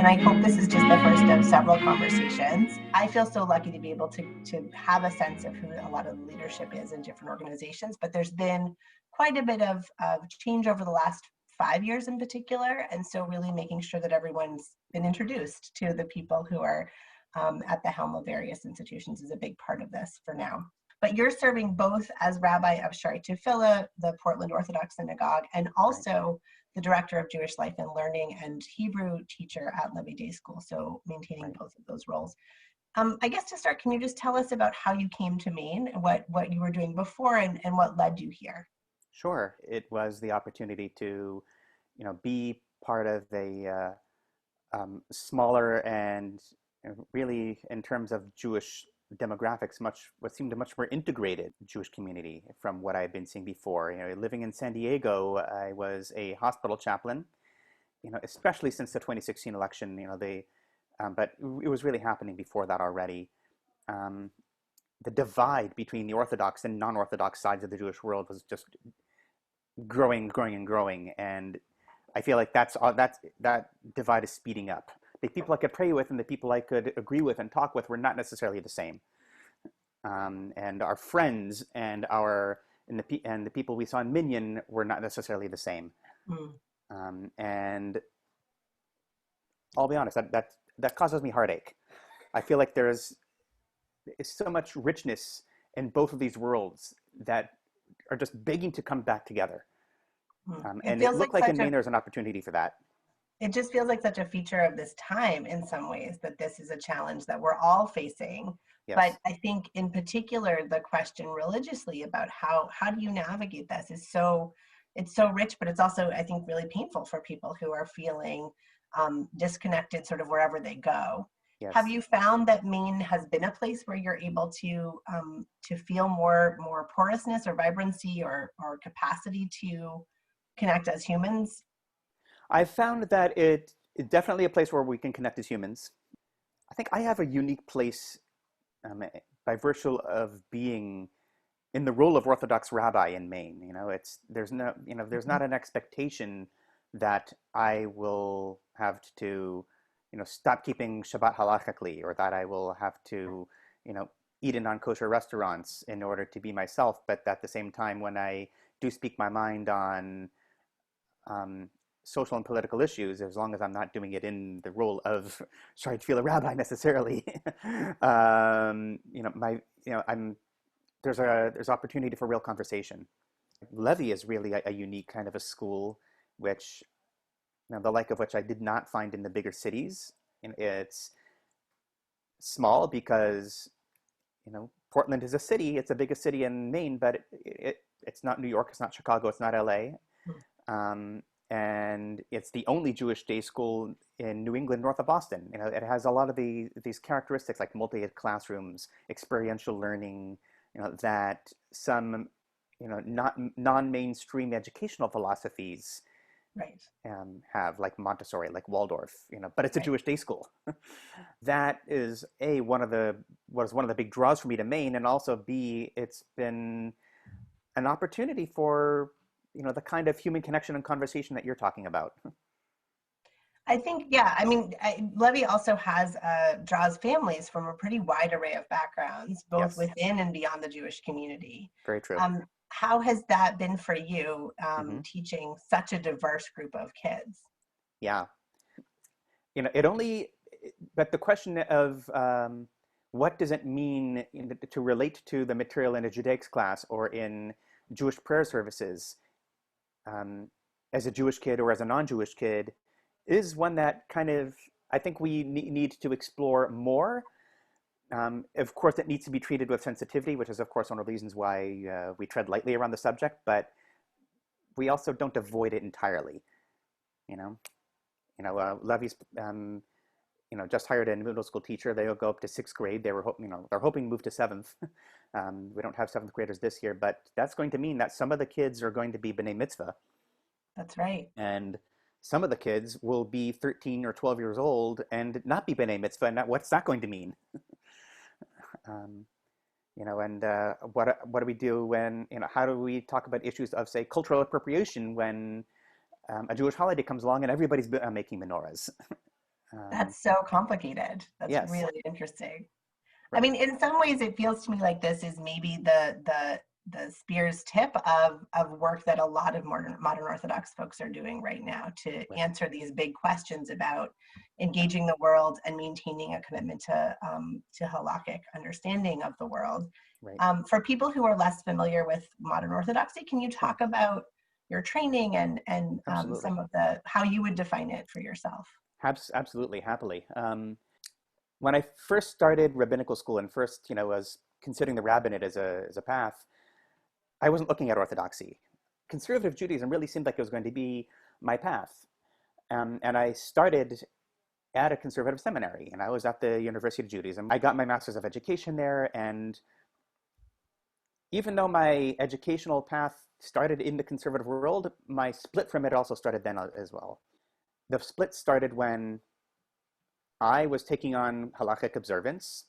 and I hope this is just the first of several conversations. I feel so lucky to be able to have a sense of who a lot of the leadership is in different organizations, but there's been quite a bit of change over the last 5 years in particular, and so really making sure that everyone's been introduced to the people who are at the helm of various institutions is a big part of this for now. But you're serving both as rabbi of Shaarey Tphiloh, the Portland Orthodox Synagogue, and also the director of Jewish Life and Learning and Hebrew teacher at Levy Day School, so maintaining both of those roles. I guess to start, can you just tell us about how you came to Maine, what you were doing before, and what led you here? Sure. It was the opportunity to, be part of a smaller and really, in terms of Jewish demographics, what seemed a much more integrated Jewish community from what I had been seeing before. Living in San Diego, I was a hospital chaplain. Especially since the 2016 election. But it was really happening before that already. The divide between the Orthodox and non-Orthodox sides of the Jewish world was just growing, and I feel like that divide is speeding up. The people I could pray with and the people I could agree with and talk with were not necessarily the same. And our friends and the people we saw in Minyan were not necessarily the same. And I'll be honest, that causes me heartache. I feel like there's so much richness in both of these worlds that are just begging to come back together. And it looked like in Maine there's an opportunity for that. It just feels like such a feature of this time in some ways, that this is a challenge that we're all facing. Yes. But I think in particular, the question religiously about how do you navigate this is it's so rich, but it's also, I think, really painful for people who are feeling disconnected sort of wherever they go. Yes. Have you found that Maine has been a place where you're able to feel more porousness or vibrancy or capacity to connect as humans? I've found that it's definitely a place where we can connect as humans. I think I have a unique place by virtue of being in the role of Orthodox rabbi in Maine. There's not an expectation that I will have to, stop keeping Shabbat halachically, or that I will have to, eat in non-kosher restaurants in order to be myself. But at the same time, when I do speak my mind on social and political issues, as long as I'm not doing it in the role of Shaarey Tphiloh rabbi necessarily, there's opportunity for real conversation. Levy is really a unique kind of a school, which the like of which I did not find in the bigger cities. It's small because Portland is a city. It's the biggest city in Maine, but it's not New York. It's not Chicago. It's not LA. And it's the only Jewish day school in New England, north of Boston. It has a lot of these characteristics like multi-ed classrooms, experiential learning, that some, non-mainstream educational philosophies have, like Montessori, like Waldorf, but it's a Jewish day school. That is one of the big draws for me to Maine, and also B, it's been an opportunity for the kind of human connection and conversation that you're talking about. I think, yeah, I mean, Levy also draws families from a pretty wide array of backgrounds, both within and beyond the Jewish community. Very true. How has that been for you, teaching such a diverse group of kids? Yeah. But the question of what does it mean to relate to the material in a Judaics class or in Jewish prayer services, as a Jewish kid or as a non-Jewish kid, is one that kind of, I think we need to explore more. Of course, it needs to be treated with sensitivity, which is, of course, one of the reasons why we tread lightly around the subject, but we also don't avoid it entirely. Levy's, just hired a middle school teacher. They'll go up to 6th grade. They're hoping to move to 7th. We don't have 7th graders this year, but that's going to mean that some of the kids are going to be B'nai Mitzvah. That's right. And some of the kids will be 13 or 12 years old and not be B'nai Mitzvah. And what's that going to mean? What do we do when, how do we talk about issues of, say, cultural appropriation when a Jewish holiday comes along and everybody's making menorahs? That's so complicated. That's Yes, really interesting. I right, mean, in some ways, it feels to me like this is maybe the spear's tip of work that a lot of modern Orthodox folks are doing right now to right, answer these big questions about engaging the world and maintaining a commitment to halakhic understanding of the world. right. For people who are less familiar with modern Orthodoxy, can you Yeah, talk about your training and absolutely. some of the how you would define it for yourself? Absolutely, happily. When I first started rabbinical school and first, was considering the rabbinate as a path, I wasn't looking at Orthodoxy. Conservative Judaism really seemed like it was going to be my path. And I started at a conservative seminary, and I was at the University of Judaism. I got my Master's of Education there, and even though my educational path started in the conservative world, my split from it also started then as well. The split started when I was taking on halachic observance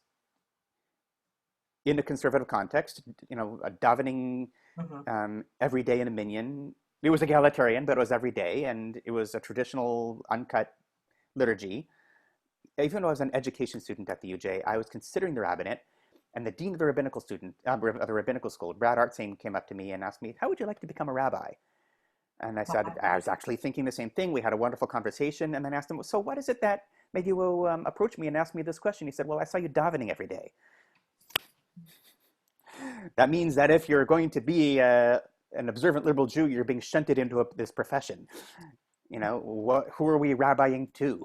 in a conservative context, davening Mhm. every day in a minyan. It was egalitarian, but it was every day, and it was a traditional uncut liturgy. Even though I was an education student at the UJ, I was considering the rabbinate, and the dean of the rabbinical school, Brad Artsame, came up to me and asked me, "How would you like to become a rabbi?" And I said, Wow. I was actually thinking the same thing. We had a wonderful conversation, and then asked him, "So what is it that made you approach me and ask me this question?" He said, "Well, I saw you davening every day. That means that if you're going to be an observant liberal Jew, you're being shunted into this profession. Who are we rabbiing to?"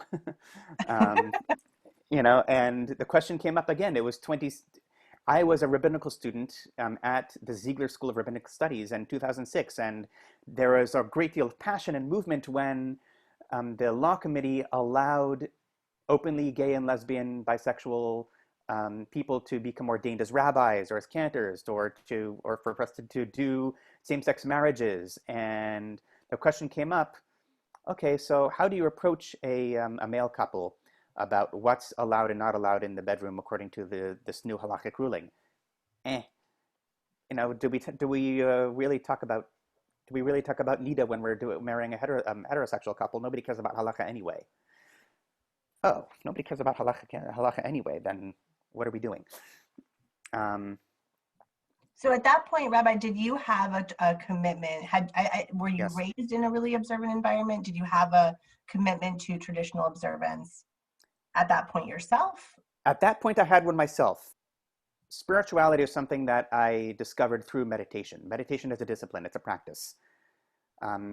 um, and the question came up again. It was 20. I was a rabbinical student at the Ziegler School of Rabbinic Studies in 2006, and there was a great deal of passion and movement when the law committee allowed openly gay and lesbian, bisexual people to become ordained as rabbis or as cantors, or for us to do same-sex marriages. And the question came up: okay, so how do you approach a male couple about what's allowed and not allowed in the bedroom according to this new halachic ruling? Eh, do we really talk about nida when we're marrying a heterosexual couple? Nobody cares about halacha anyway. Oh, if nobody cares about halacha anyway, then what are we doing? Um, So at that point, Rabbi, did you have a commitment? Were you yes. raised in a really observant environment? Did you have a commitment to traditional observance at that point yourself? At that point, I had one myself. Spirituality is something that I discovered through meditation. Meditation is a discipline, it's a practice.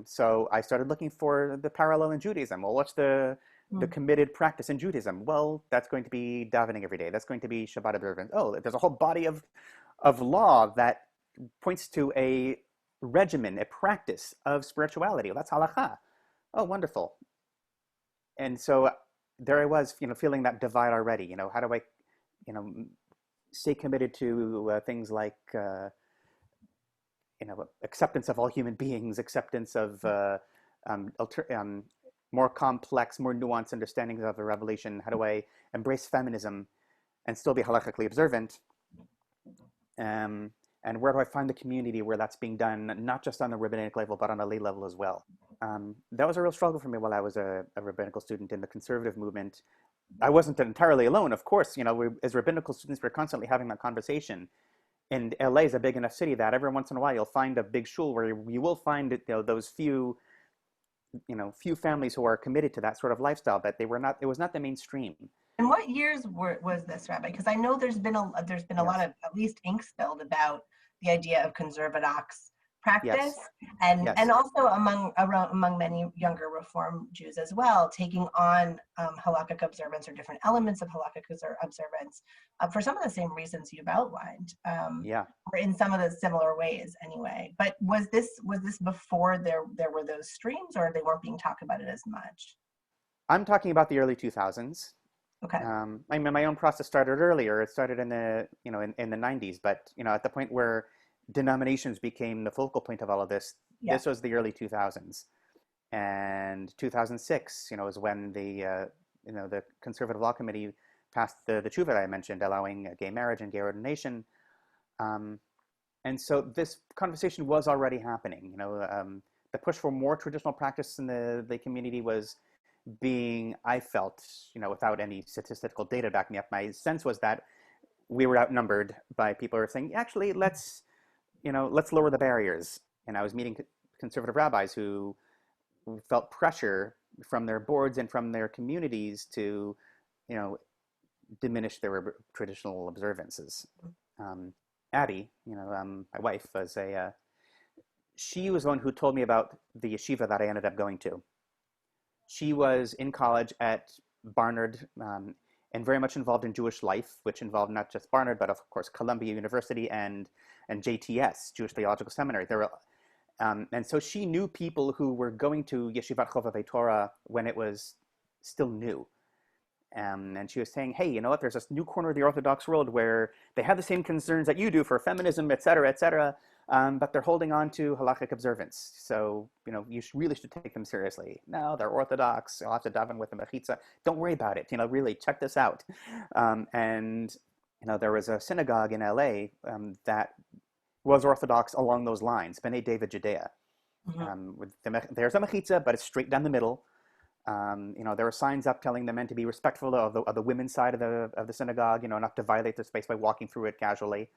So I started looking for the parallel in Judaism. Well, what's the Mm. committed practice in Judaism? Well, that's going to be davening every day. That's going to be Shabbat observance. Oh, there's a whole body of law that points to a regimen, a practice of spirituality. Well, that's halacha. Oh, wonderful. And so there I was, feeling that divide already. How do I, you know, stay committed to things like acceptance of all human beings, acceptance of more complex, more nuanced understandings of the revelation. How do I embrace feminism and still be halakhically observant? And where do I find the community where that's being done, not just on the rabbinic level, but on a lay level as well? That was a real struggle for me while I was a rabbinical student in the conservative movement. I wasn't entirely alone, of course. As rabbinical students, we're constantly having that conversation. And LA is a big enough city that every once in a while you'll find a big shul where you will find those few families who are committed to that sort of lifestyle, but it was not the mainstream. And what years was this, Rabbi? Because I know there's been a lot Yes, of at least ink spilled about the idea of conservadox practice, yes, and yes, also among many younger Reform Jews as well, taking on halakhic observance or different elements of halakhic observance for some of the same reasons you've outlined, yeah. or in some of the similar ways anyway. But was this before there were those streams, or they weren't being talked about it as much? I'm talking about the early 2000s. Okay. I mean, my own process started earlier. It started in the 90s, but at the point where denominations became the focal point of all of this, Yeah. this was the early 2000s. And 2006, is when the Conservative Law Committee passed the tshuva that I mentioned, allowing gay marriage and gay ordination. Um, and so this conversation was already happening. The push for more traditional practice in the community was I felt, without any statistical data backing me up, my sense was that we were outnumbered by people who were saying, actually, let's lower the barriers. And I was meeting conservative rabbis who felt pressure from their boards and from their communities to, diminish their traditional observances. Abby, my wife, she was the one who told me about the yeshiva that I ended up going to. She was in college at Barnard and very much involved in Jewish life, which involved not just Barnard, but of course Columbia University and JTS, Jewish Theological Seminary. And so she knew people who were going to Yeshivat Chovevei Torah when it was still new. And she was saying, hey, you know what, there's this new corner of the Orthodox world where they have the same concerns that you do for feminism, et cetera, but they're holding on to halachic observance. So, you really should take them seriously. No, they're Orthodox. You'll have to daven with a mechitza. Don't worry about it. Really check this out. And there was a synagogue in LA that was Orthodox along those lines, B'nai David Judea. Mm-hmm. There's a mechitza, but it's straight down the middle. There were signs up telling the men to be respectful of the women's side of the synagogue, not to violate their space by walking through it casually.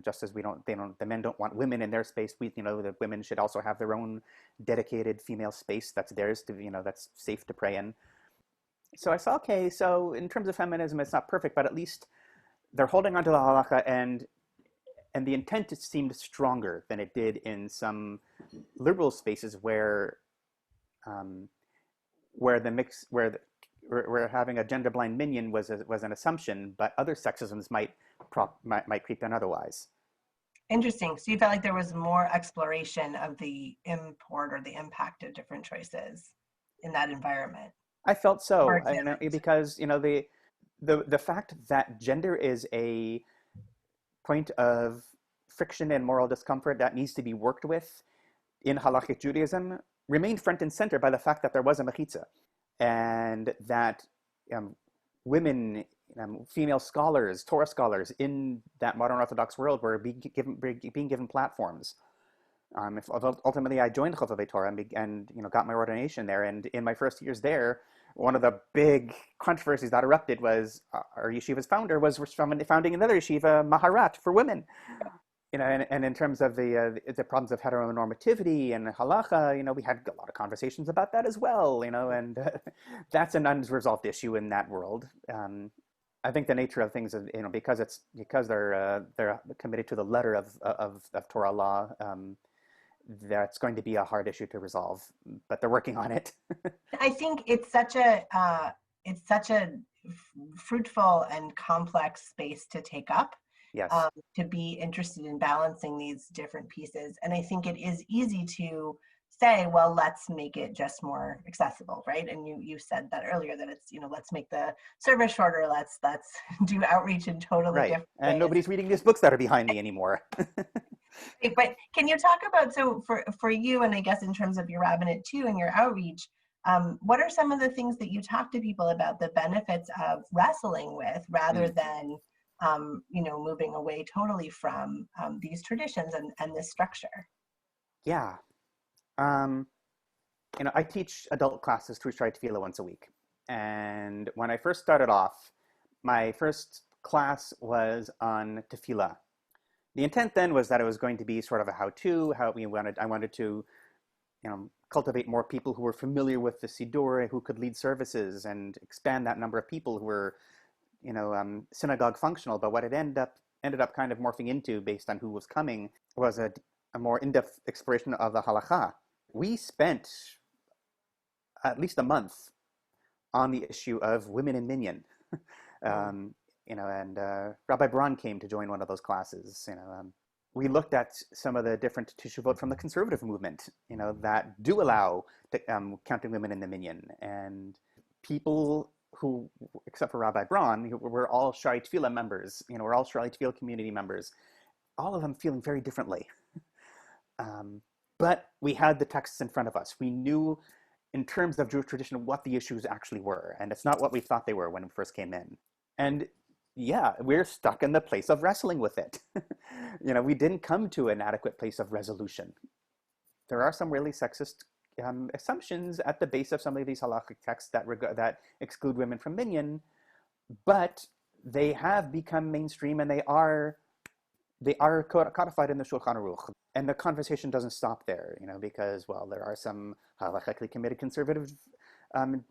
Just as the men don't want women in their space, the women should also have their own dedicated female space that's theirs to, that's safe to pray in. So I saw, okay, so in terms of feminism, it's not perfect, but at least they're holding on to the halacha, and the intent seemed stronger than it did in some liberal spaces where having a gender-blind minion was an assumption, but other sexisms might creep in otherwise. Interesting. So you felt like there was more exploration of the import or the impact of different choices in that environment. I felt so, because the fact that gender is a point of friction and moral discomfort that needs to be worked with in Halachic Judaism remained front and center by the fact that there was a mechitza, and that women, female scholars, Torah scholars in that modern Orthodox world were being given platforms. Ultimately, I joined Chovevei Torah and got my ordination there. And in my first years there, one of the big controversies that erupted was our yeshiva's founder was founding another yeshiva, Maharat, for women. And in terms of the problems of heteronormativity and halacha, we had a lot of conversations about that as well, and that's an unresolved issue in that world. I think the nature of things is, because they're committed to the letter of Torah law, that's going to be a hard issue to resolve, but they're working on it. I think it's such a fruitful and complex space to take up. Yes. To be interested in balancing these different pieces. And I think it is easy to say, well, let's make it just more accessible, right? And you said that earlier, that it's, let's make the service shorter, let's do outreach in totally different ways. And nobody's reading these books that are behind me anymore. But can you talk about, so for you, and I guess in terms of your rabbinate too and your outreach, what are some of the things that you talk to people about, the benefits of wrestling with rather than moving away totally from these traditions and this structure? Yeah. I teach adult classes through Shaarey Tphiloh once a week. And when I first started off, my first class was on tefillah. The intent then was that it was going to be sort of a how-to, I wanted to, cultivate more people who were familiar with the Siddur, who could lead services, and expand that number of people who were synagogue functional. But what it ended up kind of morphing into, based on who was coming, was a more in-depth exploration of the halacha. We spent at least a month on the issue of women in minyan. And Rabbi Braun came to join one of those classes. We looked at some of the different teshuvot from the conservative movement, that do allow counting women in the minyan, and people who, except for Rabbi Braun, were all Shaarey Tphiloh members. We're all Shaarey Tphiloh community members. All of them feeling very differently. But we had the texts in front of us. We knew, in terms of Jewish tradition, what the issues actually were, and it's not what we thought they were when we first came in. And yeah, we're stuck in the place of wrestling with it. We didn't come to an adequate place of resolution. There are some really sexist assumptions at the base of some of these halachic texts that exclude women from minyan, but they have become mainstream, and they are codified in the Shulchan Aruch. And the conversation doesn't stop there, because, well, there are some halachically committed conservative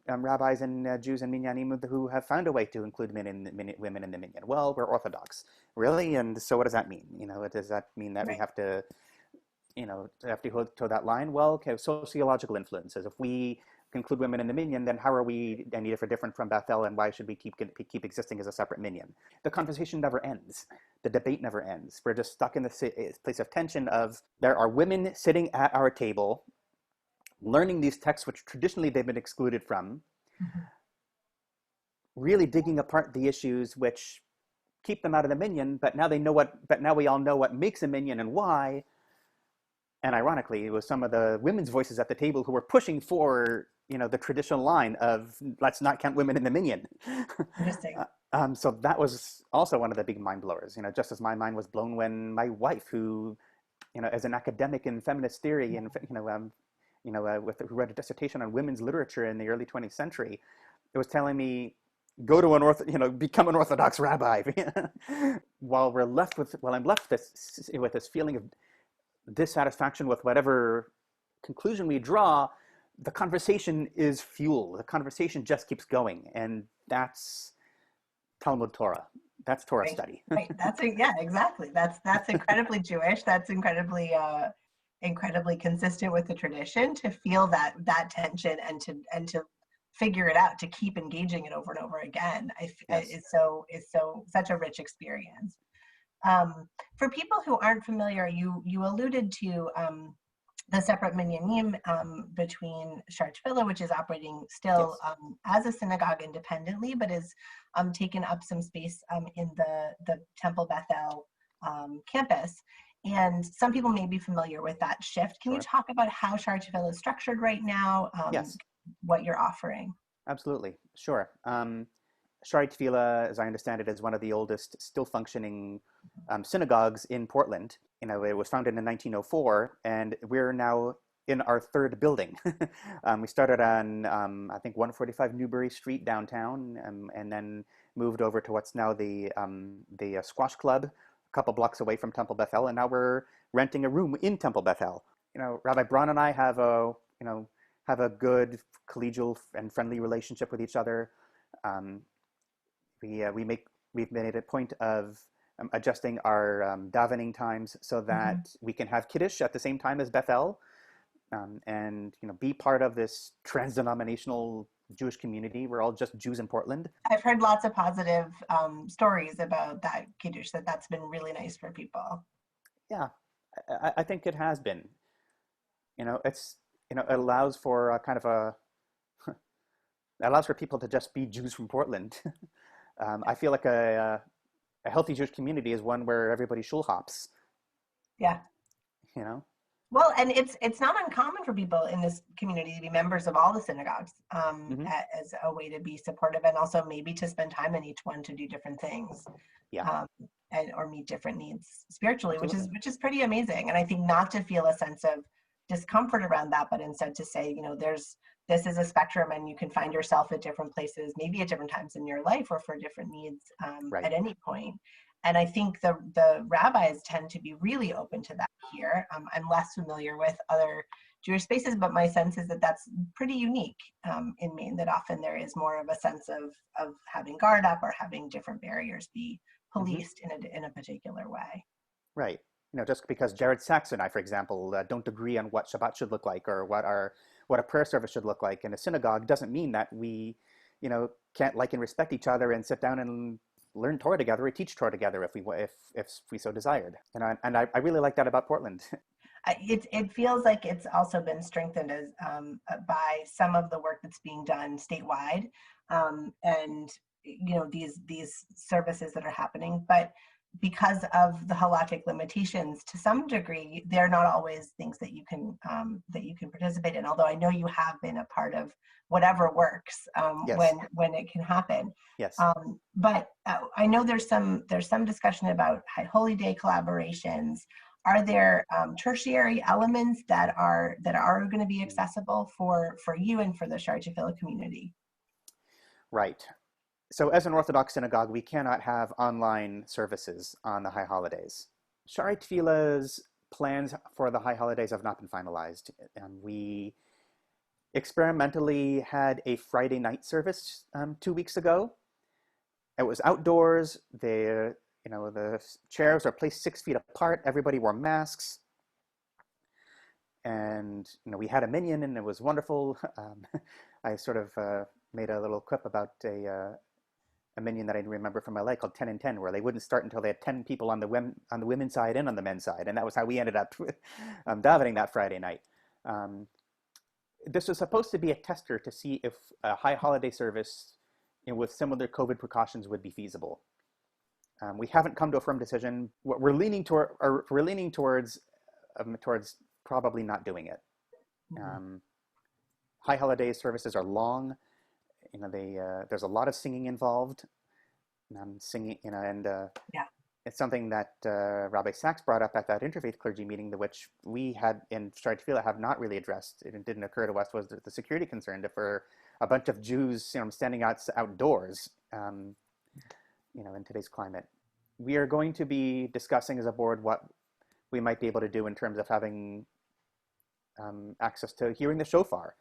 rabbis and Jews and minyanim who have found a way to include women in the minyan. Well, we're Orthodox, really, and so what does that mean? Does that mean that we have to, toe that line? Well, okay, sociological influences. If we include women in the minyan, then how are we any different from Bethel, and why should we keep existing as a separate minyan? The conversation never ends. The debate never ends. We're just stuck in this place of tension of there are women sitting at our table learning these texts which traditionally they've been excluded from, really digging apart the issues which keep them out of the minyan, but now we all know what makes a minyan and why. And ironically, it was some of the women's voices at the table who were pushing for, the traditional line of let's not count women in the minyan. Interesting. So that was also one of the big mind blowers, just as my mind was blown when my wife, who, as an academic in feminist theory and, who read a dissertation on women's literature in the early 20th century, it was telling me, go to become an Orthodox rabbi. While I'm left with this feeling of dissatisfaction with whatever conclusion we draw, the conversation is fuel. The conversation just keeps going, and that's Talmud Torah. That's Torah study. Right. Exactly. That's incredibly Jewish. That's incredibly consistent with the tradition to feel that tension and to figure it out, to keep engaging it over and over again. It's such a rich experience. For people who aren't familiar, you alluded to the separate minyanim between Shaarey Tphiloh, which is operating still as a synagogue independently, but has taken up some space in the Temple Bethel campus. And some people may be familiar with that shift. Can you talk about how Shaarey Tphiloh is structured right now? Yes. What you're offering? Absolutely. Sure. Shaarey Tphiloh, as I understand it, is one of the oldest still functioning synagogues in Portland. It was founded in 1904, and we're now in our third building. We started on, I think, 145 Newbury Street downtown, and then moved over to what's now the Squash Club, a couple blocks away from Temple Bethel, and now we're renting a room in Temple Bethel. Rabbi Braun and I have a good collegial and friendly relationship with each other. We've made a point of adjusting our davening times so that we can have Kiddush at the same time as Bethel, and be part of this trans-denominational Jewish community. We're all just Jews in Portland. I've heard lots of positive stories about that Kiddush, that's been really nice for people. Yeah, I think it has been. It allows for it allows for people to just be Jews from Portland. I feel like a healthy Jewish community is one where everybody shul hops. Yeah. Well, and it's not uncommon for people in this community to be members of all the synagogues as a way to be supportive, and also maybe to spend time in each one to do different things, or meet different needs spiritually, which is pretty amazing. And I think not to feel a sense of discomfort around that, but instead to say, this is a spectrum, and you can find yourself at different places, maybe at different times in your life or for different needs at any point. And I think the rabbis tend to be really open to that here. I'm less familiar with other Jewish spaces, but my sense is that that's pretty unique in Maine, that often there is more of a sense of having guard up or having different barriers be policed in a particular way. Right. Just because Jared Sachs and I, for example, don't agree on what Shabbat should look like or what a prayer service should look like in a synagogue, doesn't mean that we, can't like and respect each other and sit down and learn Torah together or teach Torah together if we so desired. And I really like that about Portland. It feels like it's also been strengthened as by some of the work that's being done statewide, and these services that are happening, but because of the halachic limitations, to some degree, they're not always things that you can participate in. Although I know you have been a part of whatever works when it can happen. Yes. But I know there's some discussion about High Holy Day collaborations. Are there tertiary elements that are going to be accessible for you and for the Shaarey Tphiloh community? Right. So as an Orthodox synagogue, we cannot have online services on the high holidays. Shaarey Tphiloh's plans for the high holidays have not been finalized. We experimentally had a Friday night service 2 weeks ago. It was outdoors. The chairs are placed 6 feet apart. Everybody wore masks, and we had a minyan, and it was wonderful. I sort of made a little quip about a minyan that I remember from LA called 10 and 10, where they wouldn't start until they had 10 people on the women's side and on the men's side, and that was how we ended up davening that Friday night. This was supposed to be a tester to see if a high holiday service with similar COVID precautions would be feasible. We haven't come to a firm decision. We're leaning towards probably not doing it. High holiday services are long. There's a lot of singing involved. Yeah. It's something that Rabbi Sachs brought up at that interfaith clergy meeting, which we had in Shaarey Tphiloh have not really addressed. It didn't occur to us was the security concern for a bunch of Jews, standing outdoors, in today's climate. We are going to be discussing as a board what we might be able to do in terms of having access to hearing the shofar.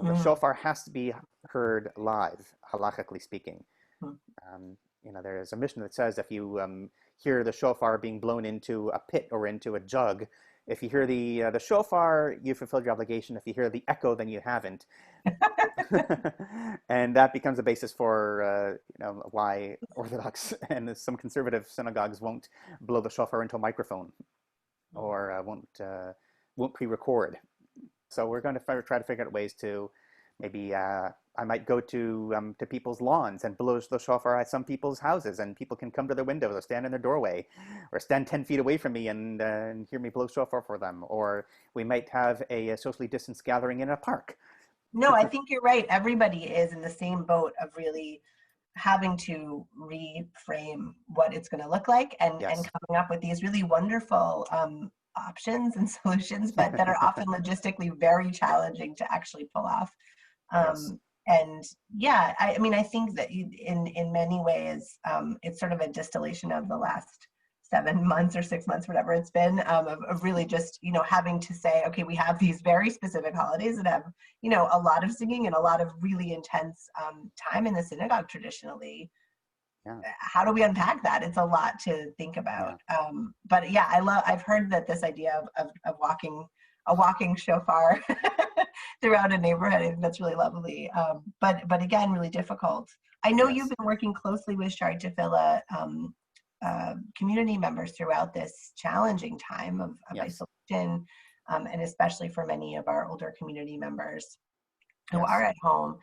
The shofar has to be heard live, halachically speaking. There is a mission that says if you hear the shofar being blown into a pit or into a jug, if you hear the shofar, you fulfilled your obligation. If you hear the echo, then you haven't. And that becomes a basis for why Orthodox and some conservative synagogues won't blow the shofar into a microphone or won't pre-record. So we're going to try to figure out ways to maybe I might go to people's lawns and blow the shofar at some people's houses, and people can come to their windows or stand in their doorway or stand 10 feet away from me and hear me blow shofar for them. Or we might have a socially distanced gathering in a park. No, I think you're right. Everybody is in the same boat of really having to reframe what it's going to look like and coming up with these really wonderful options and solutions, but that are often logistically very challenging to actually pull off. And yeah, I mean, I think that in many ways, it's sort of a distillation of the last 7 months or 6 months, whatever it's been, of really just, having to say, okay, we have these very specific holidays that have, a lot of singing and a lot of really intense time in the synagogue traditionally. Yeah. How do we unpack that? It's a lot to think about. Yeah. But yeah, I've heard that this idea of a walking shofar throughout a neighborhood, I think that's really lovely. But again, really difficult. I know you've been working closely with Shaarey Tphiloh community members throughout this challenging time of isolation, and especially for many of our older community members who are at home.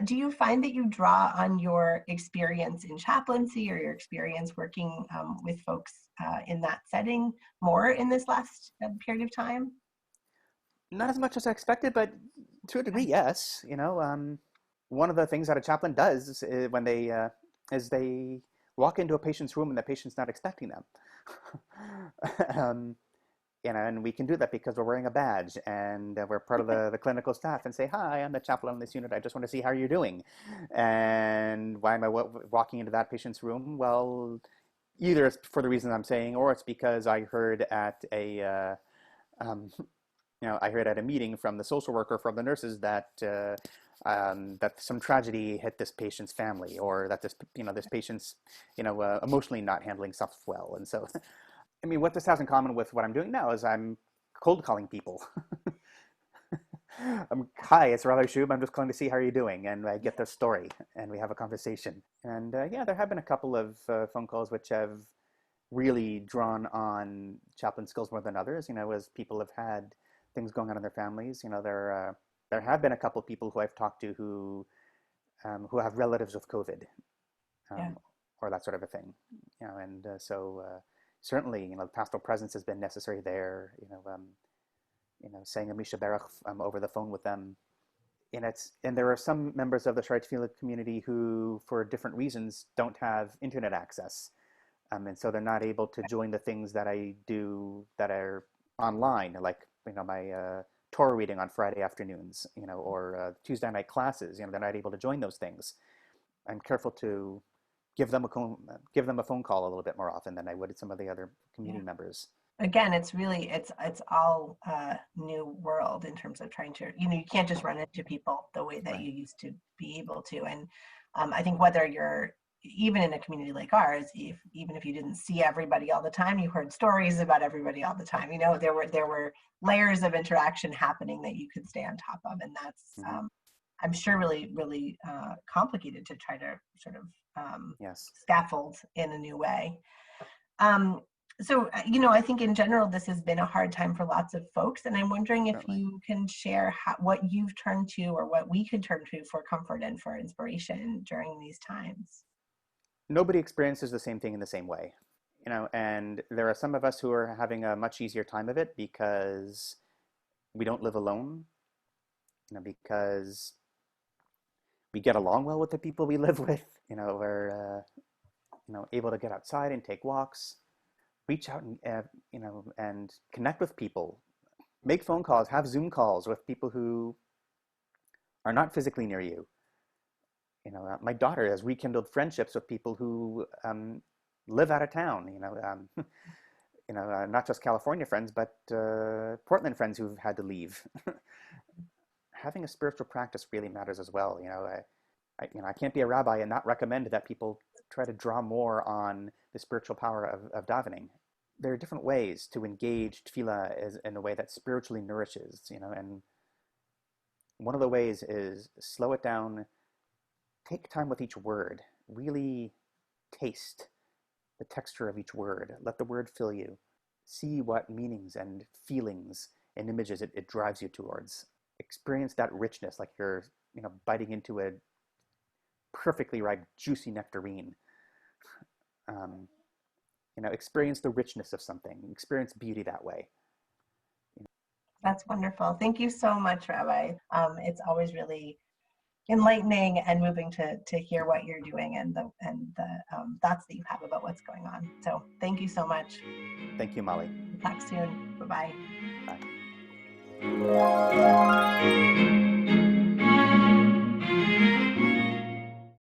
Do you find that you draw on your experience in chaplaincy or your experience working with folks in that setting more in this last period of time? Not as much as I expected, but to a degree, yes. One of the things that a chaplain does is when they walk into a patient's room and the patient's not expecting them. And we can do that because we're wearing a badge and we're part of the clinical staff and say, hi, I'm the chaplain on this unit. I just want to see how you're doing. And why am I walking into that patient's room? Well, either it's for the reason I'm saying, or it's because I heard at a meeting from the social worker, from the nurses that some tragedy hit this patient's family, or that this patient's emotionally not handling stuff well. And so, I mean, what this has in common with what I'm doing now is I'm cold calling people. Hi, it's Rabbi Shub. I'm just calling to see how you're doing, and I get their story, and we have a conversation. And there have been a couple of phone calls which have really drawn on chaplain skills more than others. As people have had things going on in their families. There have been a couple of people who I've talked to who have relatives with COVID, or that sort of a thing. So certainly, the pastoral presence has been necessary there. Saying a Misha Berach over the phone with them. And there are some members of the Shaarey Tphiloh community who, for different reasons, don't have internet access. And so they're not able to join the things that I do that are online, like my Torah reading on Friday afternoons, or Tuesday night classes. They're not able to join those things. I'm careful to give them a phone call a little bit more often than I would some of the other community members. Again, it's all new world in terms of trying to, you can't just run into people the way that you used to be able to. And I think whether you're even in a community like ours, even if you didn't see everybody all the time, you heard stories about everybody all the time. There were layers of interaction happening that you could stay on top of, and that's I'm sure really, really complicated to try to sort of scaffold in a new way. So, I think in general, this has been a hard time for lots of folks. And I'm wondering if you can share what you've turned to or what we can turn to for comfort and for inspiration during these times. Nobody experiences the same thing in the same way, and there are some of us who are having a much easier time of it because we don't live alone, because we get along well with the people we live with, we're, able to get outside and take walks, reach out and, and connect with people, make phone calls, have Zoom calls with people who are not physically near you. My daughter has rekindled friendships with people who live out of town, not just California friends, but Portland friends who've had to leave. Having a spiritual practice really matters as well. I can't be a rabbi and not recommend that people try to draw more on the spiritual power of davening. There are different ways to engage tefillah in a way that spiritually nourishes, and one of the ways is slow it down, take time with each word, really taste the texture of each word, let the word fill you, see what meanings and feelings and images it drives you towards. Experience that richness, like you're biting into a perfectly ripe, juicy nectarine. Experience the richness of something, experience beauty that way. That's wonderful. Thank you so much, Rabbi. It's always really enlightening and moving to hear what you're doing and the thoughts that you have about what's going on. So thank you so much. Thank you, Molly. Talk soon. Bye-bye. Bye.